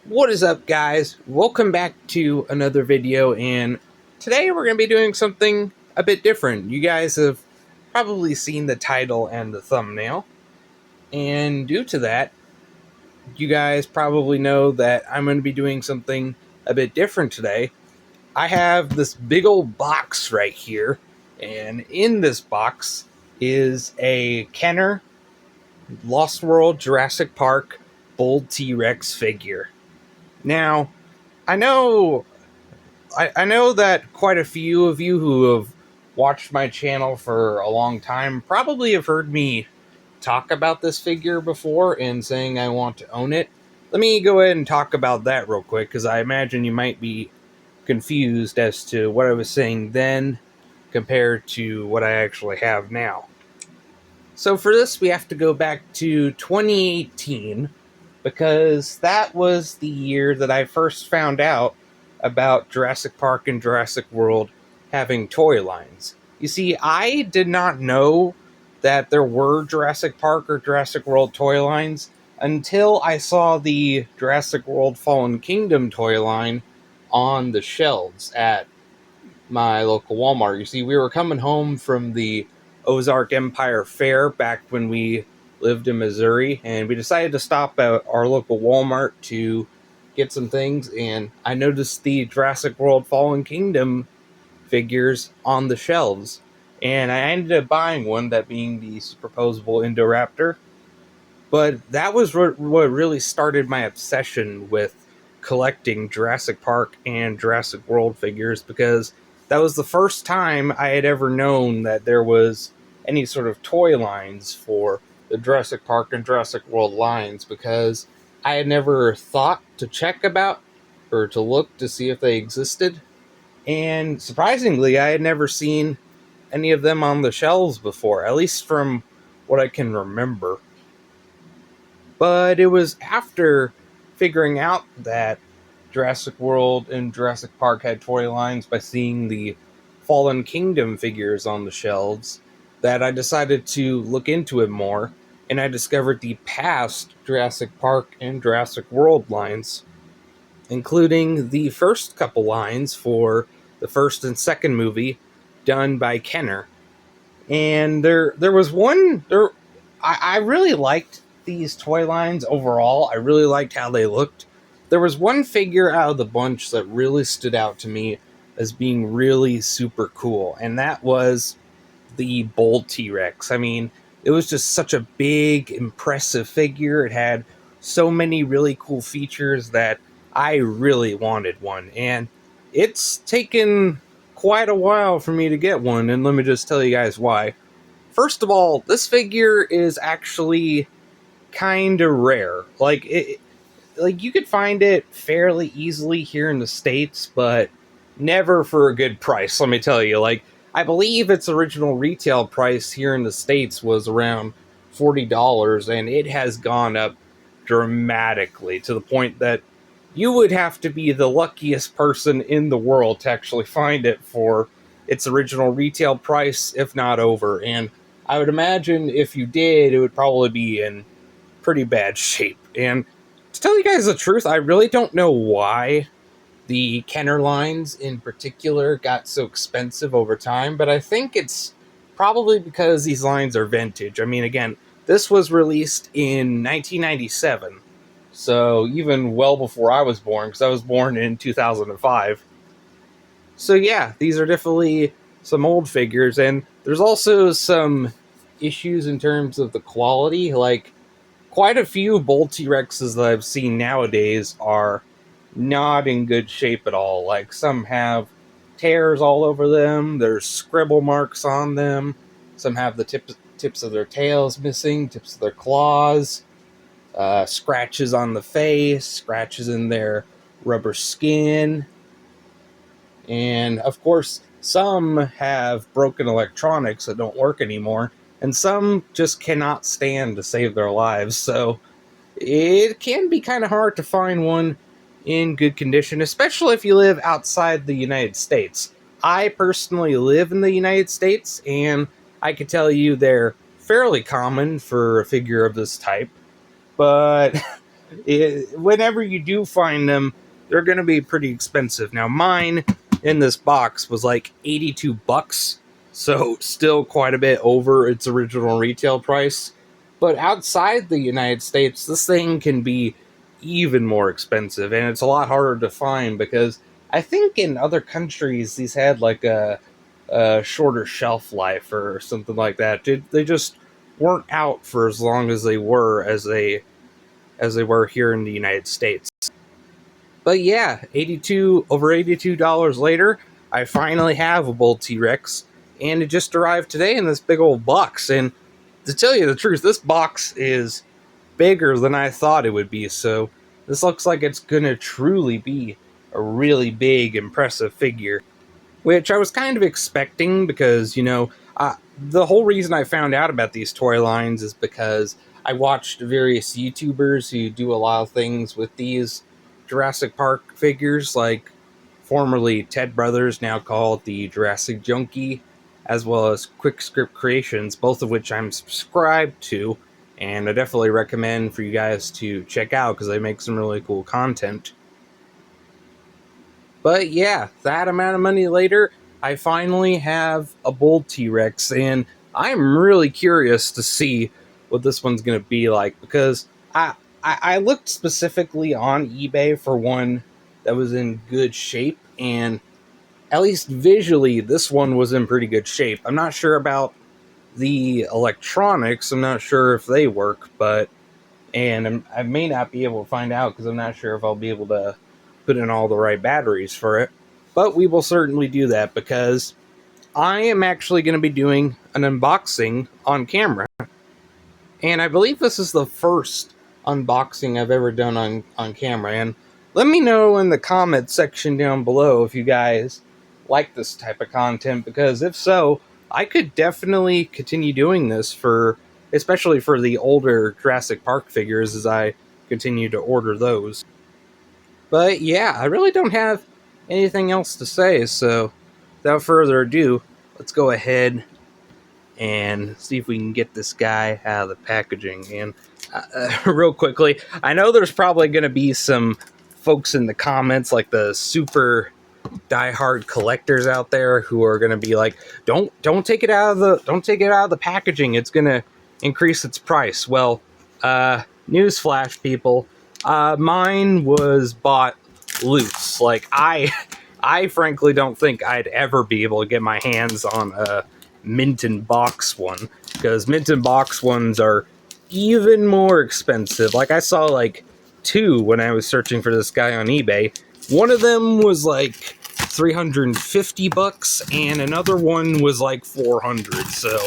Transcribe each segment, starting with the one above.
What is up, guys? Welcome back to another video, and today we're going to be doing something a bit different. You guys have probably seen the title and the thumbnail, and due to that, you guys probably know that I'm going to be doing something a bit different today. I have this big old box right here, and in this box is a Kenner Lost World Jurassic Park Bold T-Rex figure. Now, I know I know that quite a few of you who have watched my channel for a long time probably have heard me talk about this figure before and saying I want to own it. Let me go ahead and talk about that real quick, because I imagine you might be confused as to what I was saying then compared to what I actually have now. So for this, we have to go back to 2018, because that was the year that I first found out about Jurassic Park and Jurassic World having toy lines. You see, I did not know that there were Jurassic Park or Jurassic World toy lines until I saw the Jurassic World Fallen Kingdom toy line on the shelves at my local Walmart. You see, we were coming home from the Ozark Empire Fair back when we lived in Missouri, and we decided to stop at our local Walmart to get some things, and I noticed the Jurassic World Fallen Kingdom figures on the shelves, and I ended up buying one, that being the superposable Indoraptor. But that was what really started my obsession with collecting Jurassic Park and Jurassic World figures, because that was the first time I had ever known that there was any sort of toy lines for the Jurassic Park and Jurassic World lines, because I had never thought to check about or to look to see if they existed. And surprisingly, I had never seen any of them on the shelves before, at least from what I can remember. But it was after figuring out that Jurassic World and Jurassic Park had toy lines by seeing the Fallen Kingdom figures on the shelves that I decided to look into it more, and I discovered the past Jurassic Park and Jurassic World lines, including the first couple lines for the first and second movie done by Kenner. And there was one there. I really liked these toy lines overall. I really liked how they looked. There was one figure out of the bunch that really stood out to me as being really super cool, and that was the Bold T-Rex. I mean, it was just such a big, impressive figure. It had so many really cool features that I really wanted one, and it's taken quite a while for me to get one, and let me just tell you guys why. First of all, this figure is actually kind of rare. Like you could find it fairly easily here in the States, but never for a good price, let me tell you. Like, I believe its original retail price here in the States was around $40, and it has gone up dramatically to the point that you would have to be the luckiest person in the world to actually find it for its original retail price, if not over. And I would imagine if you did, it would probably be in pretty bad shape. And to tell you guys the truth, I really don't know why the Kenner lines in particular got so expensive over time, but I think it's probably because these lines are vintage. I mean, again, this was released in 1997, so even well before I was born, because I was born in 2005. So yeah, these are definitely some old figures, and there's also some issues in terms of the quality. Like, quite a few Bold T-Rexes that I've seen nowadays are not in good shape at all. Like, some have tears all over them, there's scribble marks on them, some have the tips of their tails missing, tips of their claws, scratches on the face, scratches in their rubber skin, and of course, some have broken electronics that don't work anymore, and some just cannot stand to save their lives. So it can be kind of hard to find one in good condition, especially if you live outside the United States. I personally live in the United States, and I can tell you they're fairly common for a figure of this type. But whenever you do find them, they're going to be pretty expensive. Now, mine in this box was like $82, so still quite a bit over its original retail price. But outside the United States, this thing can be even more expensive, and it's a lot harder to find because I think in other countries these had like a shorter shelf life or something like that. They just weren't out for as long as they were as they were here in the United States. But yeah, $82 later, I finally have a bull T-Rex, and it just arrived today in this big old box. And to tell you the truth, this box is bigger than I thought it would be. So this looks like it's gonna truly be a really big, impressive figure, which I was kind of expecting because, the whole reason I found out about these toy lines is because I watched various YouTubers who do a lot of things with these Jurassic Park figures, like formerly Ted Brothers, now called the Jurassic Junkie, as well as Quick Script Creations, both of which I'm subscribed to, and I definitely recommend for you guys to check out because they make some really cool content. But yeah, that amount of money later, I finally have a bull T-Rex, and I'm really curious to see what this one's going to be like, because I looked specifically on eBay for one that was in good shape, and at least visually, this one was in pretty good shape. I'm not sure about the electronics. I'm not sure if they work, and I may not be able to find out because I'm not sure if I'll be able to put in all the right batteries for it. But we will certainly do that because I am actually going to be doing an unboxing on camera. And I believe this is the first unboxing I've ever done on camera. And let me know in the comment section down below if you guys like this type of content, because if so, I could definitely continue doing this especially for the older Jurassic Park figures as I continue to order those. But yeah, I really don't have anything else to say, so without further ado, let's go ahead and see if we can get this guy out of the packaging. And real quickly, I know there's probably going to be some folks in the comments, like the super diehard collectors out there, who are going to be like, don't take it out of the packaging, it's going to increase its price. Well, newsflash, people, mine was bought loose. Like, I frankly don't think I'd ever be able to get my hands on a mint in box one, because mint in box ones are even more expensive. Like, I saw like two when I was searching for this guy on eBay. One of them was like $350 and another one was like $400. So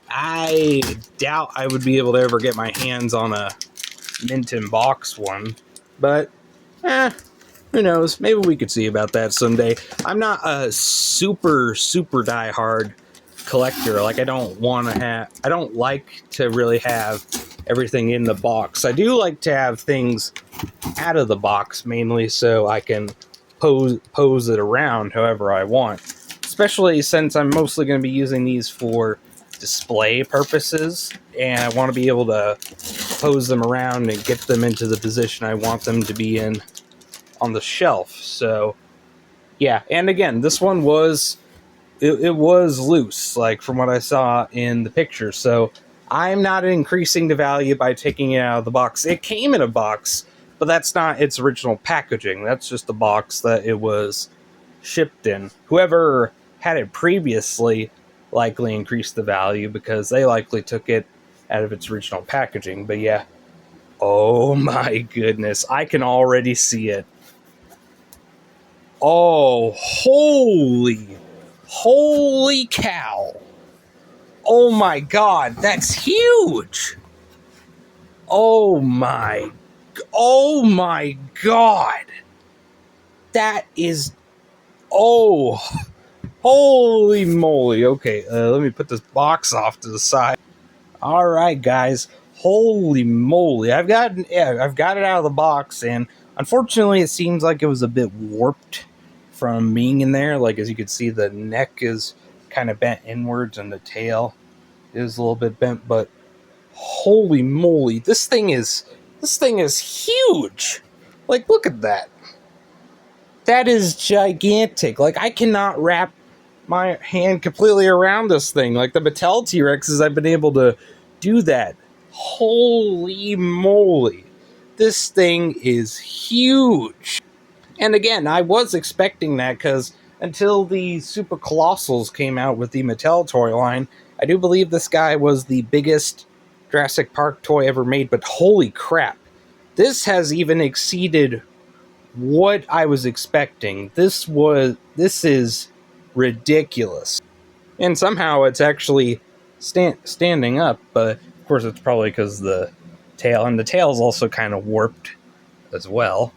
I doubt I would be able to ever get my hands on a mint in box one. But who knows? Maybe we could see about that someday. I'm not a super diehard collector. Like, I don't like to really have everything in the box. I do like to have things out of the box, mainly so I can pose it around however I want. Especially since I'm mostly going to be using these for display purposes, and I want to be able to pose them around and get them into the position I want them to be in on the shelf. So yeah, and again, this one was it was loose, like from what I saw in the picture. So I'm not increasing the value by taking it out of the box. It came in a box, but that's not its original packaging. That's just the box that it was shipped in. Whoever had it previously likely increased the value because they likely took it out of its original packaging. But yeah, oh my goodness, I can already see it. Oh, holy cow. Oh my god, that's huge. Oh my god. That is, oh, holy moly. Okay, let me put this box off to the side. All right, guys. Holy moly. I've got it out of the box, and unfortunately it seems like it was a bit warped from being in there. Like, as you can see, the neck is kind of bent inwards and the tail is a little bit bent, but holy moly, this thing is This thing is huge. Like, look at that. That is gigantic. Like, I cannot wrap my hand completely around this thing. Like the Mattel T-Rexes, I've been able to do that. Holy moly. This thing is huge. And again, I was expecting that because until the Super Colossals came out with the Mattel toy line, I do believe this guy was the biggest Jurassic Park toy ever made, but holy crap. This has even exceeded what I was expecting. This is ridiculous. And somehow it's actually standing up, but of course it's probably because the tail, and the tail's also kind of warped as well.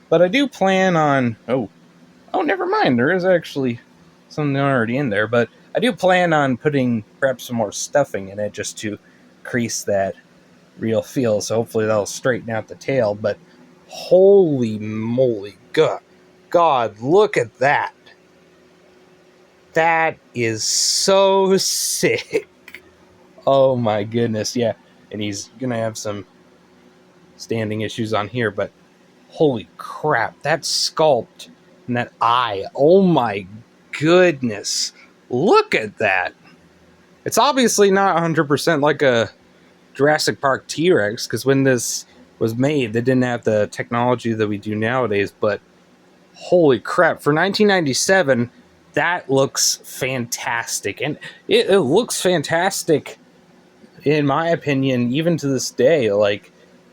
But I do plan on... Oh, never mind. There is actually something already in there. But I do plan on putting perhaps some more stuffing in it just to increase that real feel. So hopefully that'll straighten out the tail. But holy moly. God, look at that. That is so sick. Oh my goodness, yeah. And he's going to have some standing issues on here, but holy crap, that sculpt and that eye, oh my goodness. Look at that. It's obviously not 100% like a Jurassic Park T-Rex, because when this was made, they didn't have the technology that we do nowadays, but holy crap, for 1997, that looks fantastic. And it looks fantastic, in my opinion, even to this day. Like,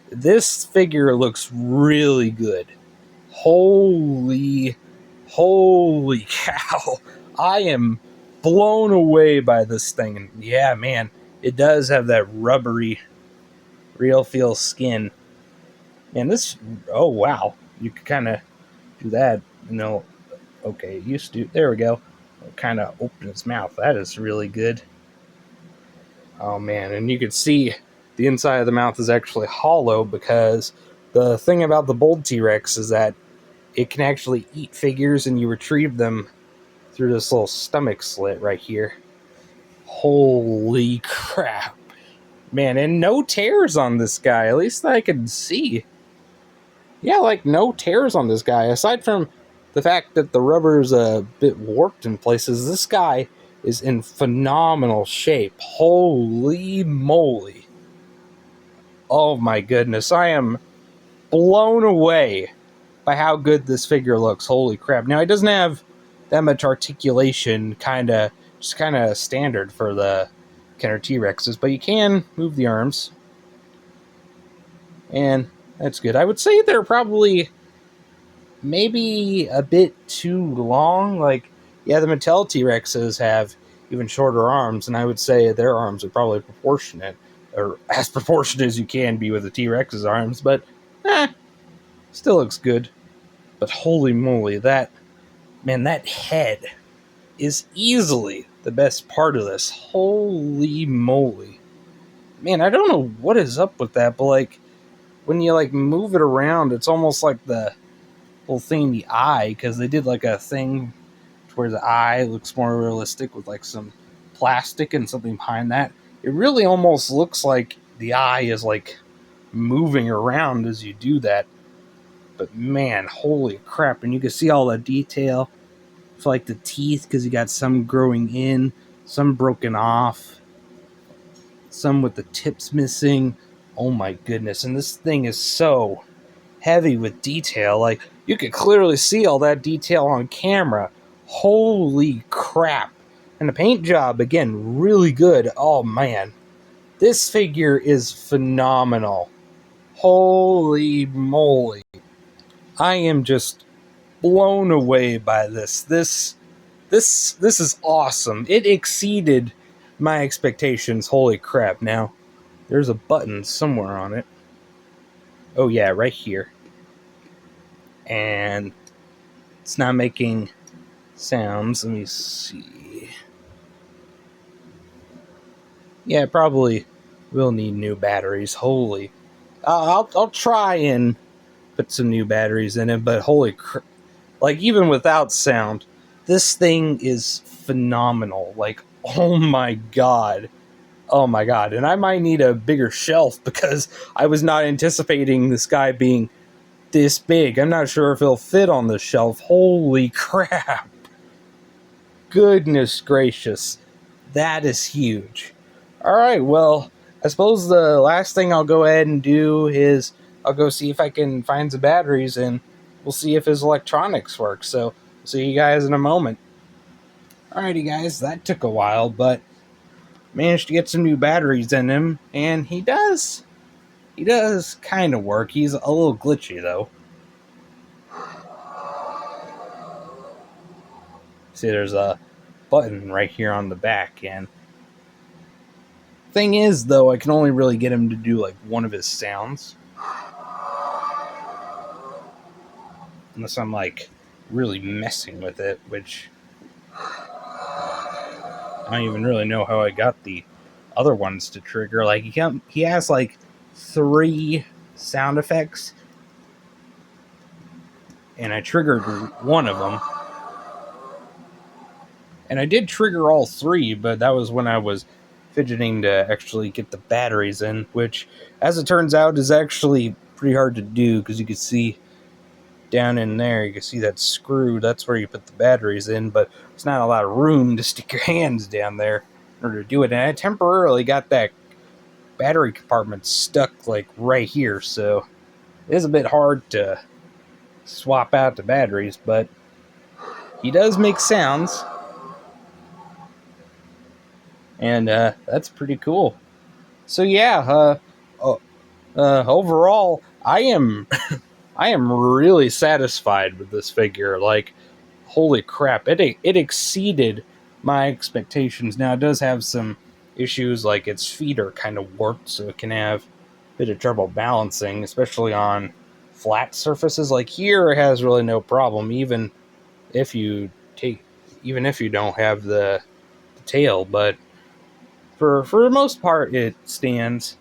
this figure looks really good. Holy cow. I am blown away by this thing. And yeah, man, it does have that rubbery, real feel skin. And this, oh wow, you could kind of do that, okay, it used to, there we go, kind of open its mouth. That is really good. Oh man, and you can see the inside of the mouth is actually hollow, because the thing about the Bold T-Rex is that it can actually eat figures, and you retrieve them through this little stomach slit right here. Holy crap. Man, and no tears on this guy, at least I can see. Yeah, like no tears on this guy. Aside from the fact that the rubber's a bit warped in places, this guy is in phenomenal shape. Holy moly. Oh my goodness, I am blown away by how good this figure looks. Holy crap. Now, it doesn't have that much articulation, just kind of standard for the Kenner T-Rexes, but you can move the arms. And that's good. I would say they're probably maybe a bit too long. Like, yeah, the Mattel T-Rexes have even shorter arms, and I would say their arms are probably proportionate, or as proportionate as you can be with the T-Rex's arms, but still looks good. But holy moly, that head is easily the best part of this. Holy moly. Man, I don't know what is up with that, but like, when you like move it around, it's almost like the whole thing, the eye, because they did like a thing where the eye looks more realistic with like some plastic and something behind that. It really almost looks like the eye is like moving around as you do that. But man, holy crap. And you can see all the detail for like the teeth, because you got some growing in, some broken off, some with the tips missing. Oh my goodness. And this thing is so heavy with detail. Like, you could clearly see all that detail on camera. Holy crap. And the paint job, again, really good. Oh man. This figure is phenomenal. Holy moly. I am just blown away by this. This is awesome. It exceeded my expectations. Holy crap. Now, there's a button somewhere on it. Oh yeah, right here. And it's not making sounds. Let me see. Yeah, probably will need new batteries. Holy. I'll try and put some new batteries in it, but holy crap. Like, even without sound, this thing is phenomenal. Like, oh my god. Oh my god, and I might need a bigger shelf because I was not anticipating this guy being this big. I'm not sure if he'll fit on the shelf. Holy crap. Goodness gracious. That is huge. Alright, well, I suppose the last thing I'll go ahead and do is I'll go see if I can find some batteries and we'll see if his electronics work. So, see you guys in a moment. Alrighty guys, that took a while, but managed to get some new batteries in him, and he does kind of work. He's a little glitchy though. See, there's a button right here on the back, and thing is though, I can only really get him to do like one of his sounds, unless I'm like really messing with it, which I don't even really know how I got the other ones to trigger. Like he has like 3 sound effects, and I triggered one of them. And I did trigger all 3, but that was when I was fidgeting to actually get the batteries in, which, as it turns out, is actually pretty hard to do, because you can see down in there, you can see that screw, that's where you put the batteries in, but there's not a lot of room to stick your hands down there in order to do it. And I temporarily got that battery compartment stuck like right here, so it is a bit hard to swap out the batteries, but he does make sounds. And that's pretty cool. So yeah, overall, I am I am really satisfied with this figure. Like, holy crap, it exceeded my expectations. Now, it does have some issues, like its feet are kind of warped, so it can have a bit of trouble balancing, especially on flat surfaces. Like here, it has really no problem, even if you don't have the tail, but for the most part, it stands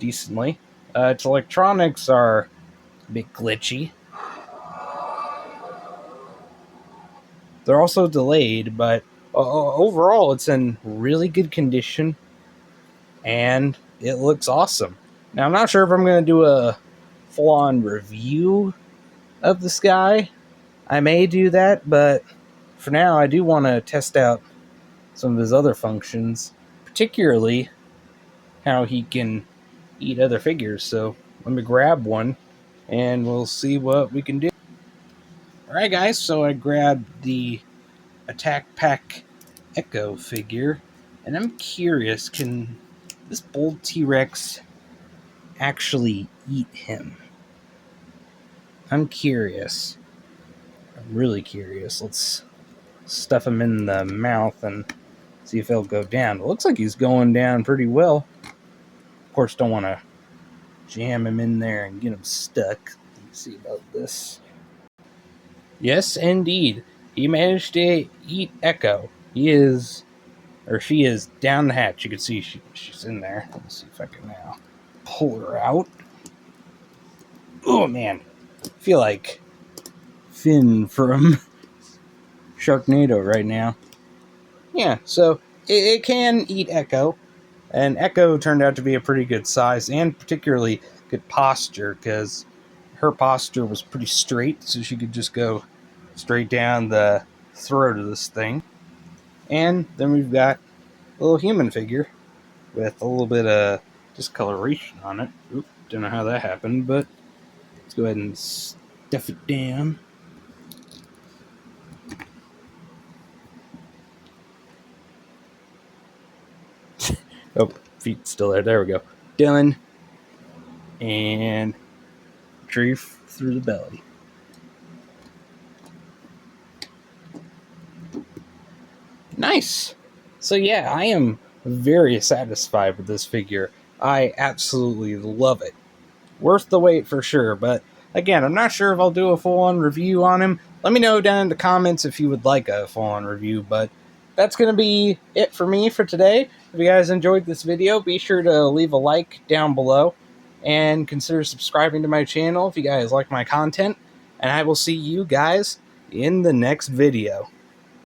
decently. Its electronics are a bit glitchy. They're also delayed, but overall, it's in really good condition, and it looks awesome. Now, I'm not sure if I'm going to do a full-on review of this guy. I may do that, but for now, I do want to test out some of his other functions, particularly how he can eat other figures. So let me grab one and we'll see what we can do. Alright guys, so I grabbed the Attack Pack Echo figure, and I'm curious, can this bold T-Rex actually eat him? I'm curious. I'm really curious. Let's stuff him in the mouth and see if he'll go down. It looks like he's going down pretty well. Of course, don't want to jam him in there and get him stuck. Let's see about this. Yes, indeed. He managed to eat Echo. She is down the hatch. You can see she's in there. Let's see if I can now pull her out. Oh, man. I feel like Finn from Sharknado right now. Yeah, so it can eat Echo. And Echo turned out to be a pretty good size and particularly good posture, because her posture was pretty straight, so she could just go straight down the throat of this thing. And then we've got a little human figure with a little bit of discoloration on it. Oop, don't know how that happened, but let's go ahead and stuff it down. Oh, feet still there. There we go. Done. And retrieve through the belly. Nice. So yeah, I am very satisfied with this figure. I absolutely love it. Worth the wait for sure, but again, I'm not sure if I'll do a full-on review on him. Let me know down in the comments if you would like a full-on review, but that's going to be it for me for today. If you guys enjoyed this video, be sure to leave a like down below and consider subscribing to my channel if you guys like my content, and I will see you guys in the next video.